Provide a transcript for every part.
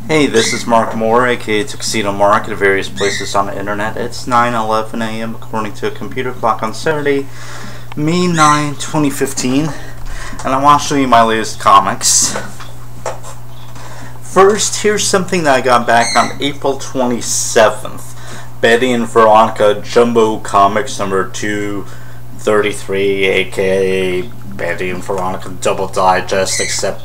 Hey, this is Mark Moore, aka Tuxedo Mark, at various places on the internet. It's 9:11 a.m. according to a computer clock on Saturday, May 9, 2015, and I want to show you my latest comics. First, here's something that I got back on April 27th. Betty and Veronica Jumbo Comics number 233, aka Betty and Veronica Double Digest, except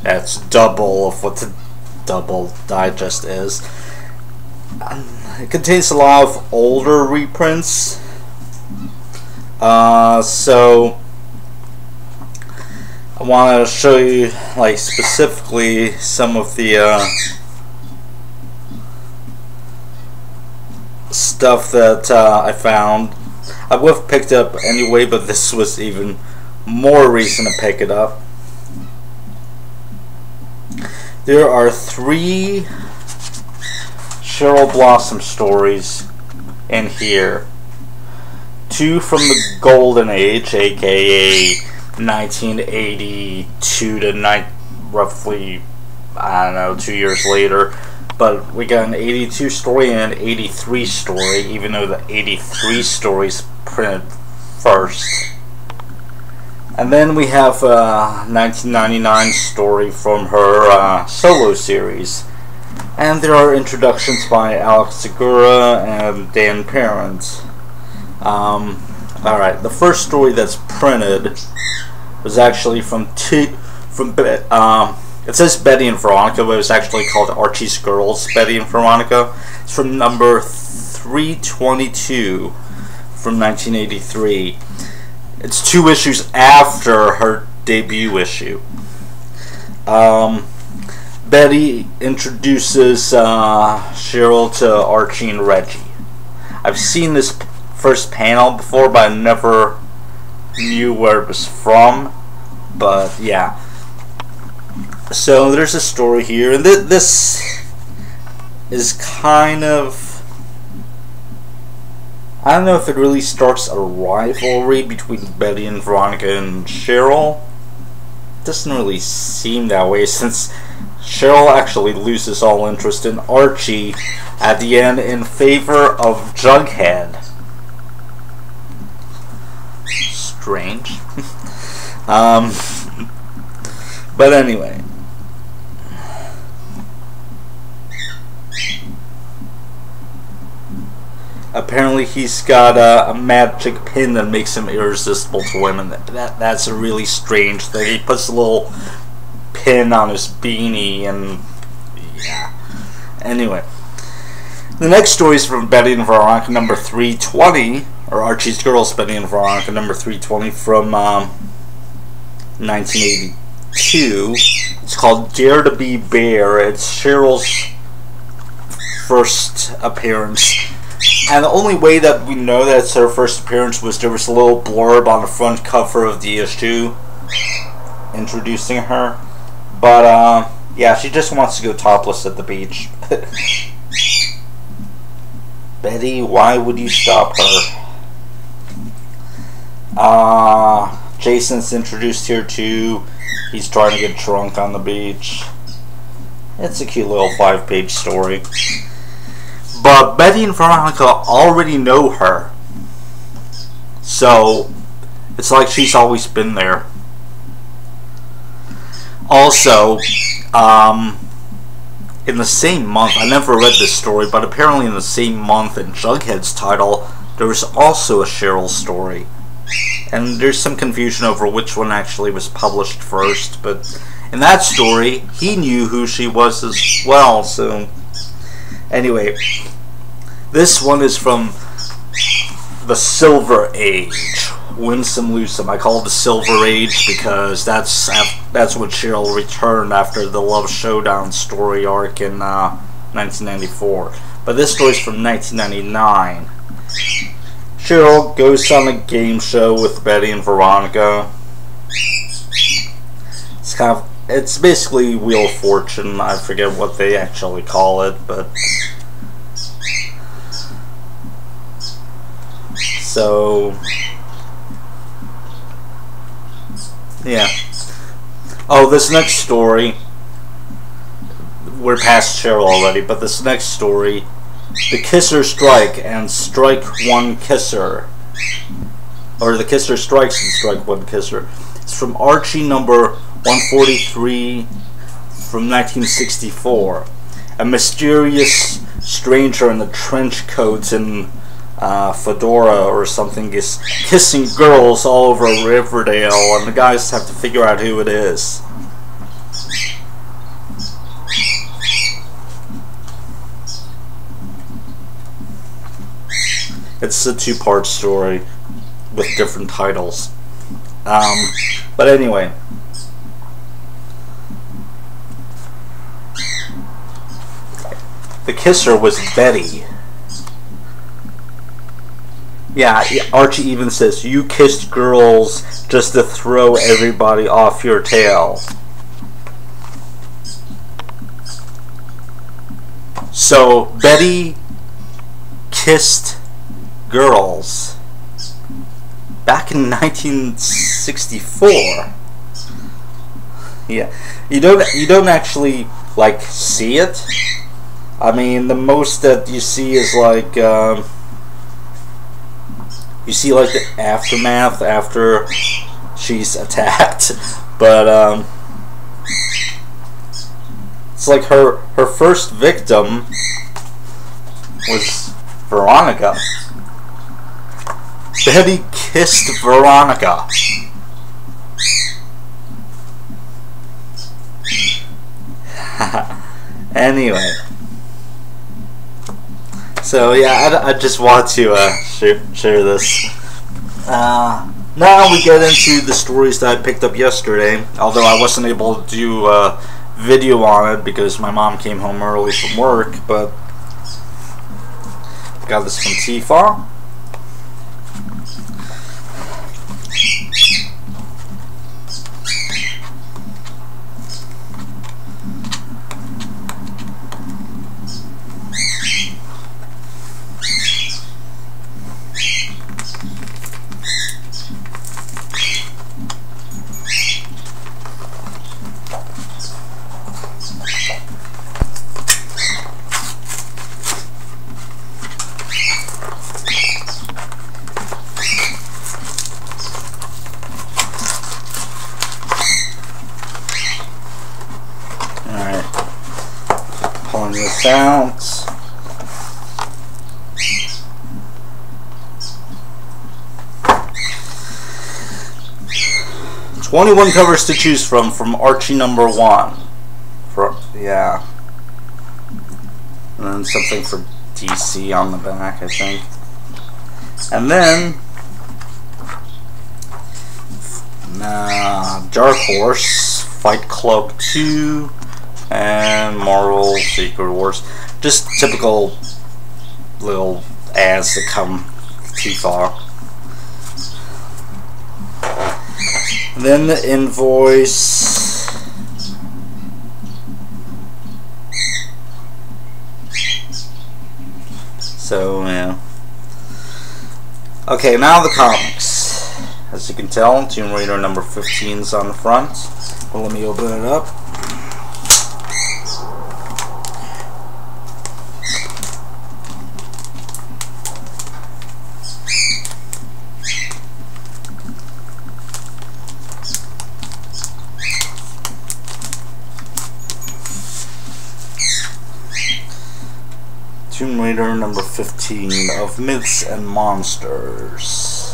that's double of what the Double Digest is. It contains a lot of older reprints. So I want to show you, like, specifically some of the stuff that I found. I would have picked up anyway, but this was even more reason to pick it up. There are 3 Cheryl Blossom stories in here. 2 from the Golden Age, aka 1982 to roughly, I don't know, 2 years later. But we got an 82 story and an 83 story, even though the 83 story is printed first. And then we have a 1999 story from her solo series. And there are introductions by Alex Segura and Dan Parent. Alright, the first story that's printed was actually it says Betty and Veronica, but it was actually called Archie's Girls, Betty and Veronica. It's from number 322 from 1983. It's 2 issues after her debut issue. Betty introduces Cheryl to Archie and Reggie. I've seen this first panel before, but I never knew where it was from. But yeah. So there's a story here, and this is kind of, I don't know if it really starts a rivalry between Betty and Veronica and Cheryl. It doesn't really seem that way, since Cheryl actually loses all interest in Archie at the end in favor of Jughead. Strange. But anyway. Apparently he's got a magic pin that makes him irresistible to women. That's a really strange thing. He puts a little pin on his beanie, and yeah. Anyway, the next story is from Betty and Veronica number 320, or Archie's Girls Betty and Veronica number 320 from 1982. It's called Dare to Be Bear. It's Cheryl's first appearance. And the only way that we know that it's her first appearance was there was a little blurb on the front cover of the issue introducing her. But, yeah, she just wants to go topless at the beach. Betty, why would you stop her? Jason's introduced here too. He's trying to get drunk on the beach. It's a cute little 5-page story. But Betty and Veronica already know her, so it's like she's always been there. Also, in the same month, I never read this story, but apparently in the same month in Jughead's title, there was also a Cheryl story. And there's some confusion over which one actually was published first, but in that story, he knew who she was as well, so anyway. This one is from the Silver Age. Win some, lose some. I call it the Silver Age because that's what Cheryl returned after the Love Showdown story arc in 1994. But this story is from 1999. Cheryl goes on a game show with Betty and Veronica. It's basically Wheel of Fortune. I forget what they actually call it, but so yeah. Oh, this next story we're past Cheryl already, but this next story, The Kisser Strike and Strike One Kisser. Or The Kisser Strikes and Strike One Kisser. It's from Archie number 143 from 1964. A mysterious stranger in the trench coat and fedora or something is kissing girls all over Riverdale, and the guys have to figure out who it is. It's a two-part story with different titles. But anyway. The kisser was Betty. Yeah, Archie even says, "You kissed girls just to throw everybody off your tail." So, Betty kissed girls back in 1964. Yeah, you don't actually like see it. I mean, the most that you see is like you see like the aftermath after she's attacked, but it's like her first victim was Veronica. Betty kissed Veronica. Anyway, so yeah, I just want to share this. Now we get into the stories that I picked up yesterday, although I wasn't able to do a video on it because my mom came home early from work, but got this from Tifa. Pulling this out. "21 covers to choose from Archie number 1. Yeah. And then something for DC on the back, I think. And then Dark Horse, Fight Club 2, and Marvel Secret Wars. Just typical little ads that come too far. And then the invoice. So, yeah. Okay, now the comics. As you can tell, Tomb Raider number 15 is on the front. Well, let me open it up. Tomb Raider number 15 of Myths and Monsters.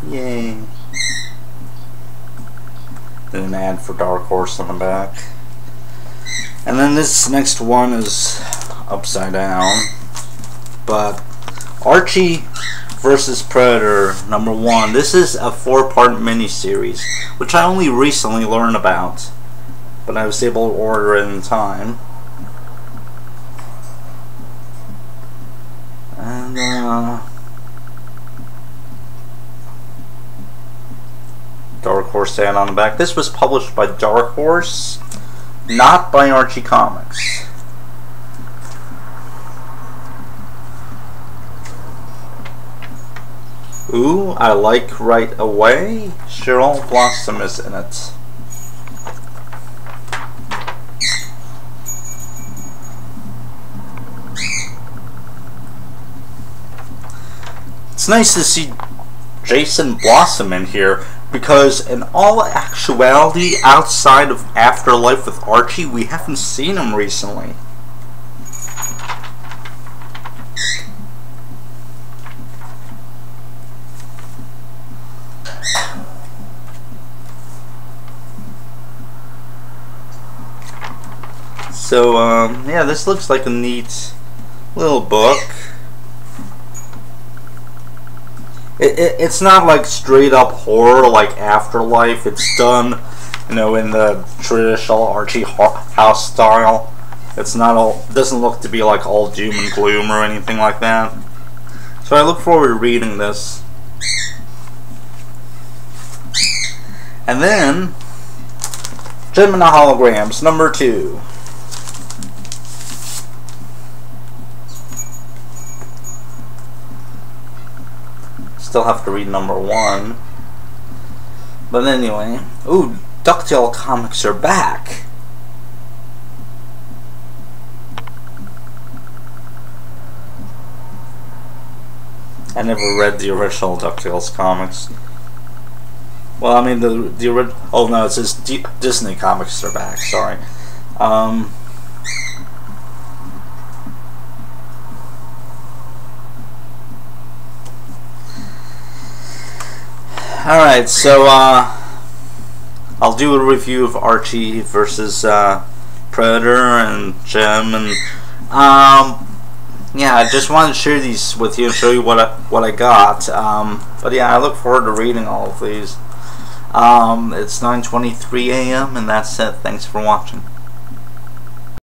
Yay. Then an ad for Dark Horse on the back. And then this next one is upside down. But Archie versus Predator number 1. This is a 4-part miniseries, which I only recently learned about, but I was able to order it in time. And Dark Horse ad on the back. This was published by Dark Horse, not by Archie Comics. Ooh, I Like Right Away. Cheryl Blossom is in it. nice to see Jason Blossom in here, because in all actuality, outside of Afterlife with Archie, we haven't seen him recently. So, yeah, this looks like a neat little book. It's not like straight up horror like Afterlife. It's done, you know, in the traditional Archie house style. It's not all, doesn't look to be like all doom and gloom or anything like that. So I look forward to reading this. And then, Gem and the Holograms, number 2. Still have to read number 1. But anyway. Ooh, DuckTale comics are back. I never read the original DuckTales comics. Well, I mean the original. Oh no, it says Disney comics are back. Sorry. Alright, so I'll do a review of Archie versus Predator and Gem, and yeah, I just wanted to share these with you and show you what I got. But yeah, I look forward to reading all of these. It's 9:23 a.m. and that's it. Thanks for watching.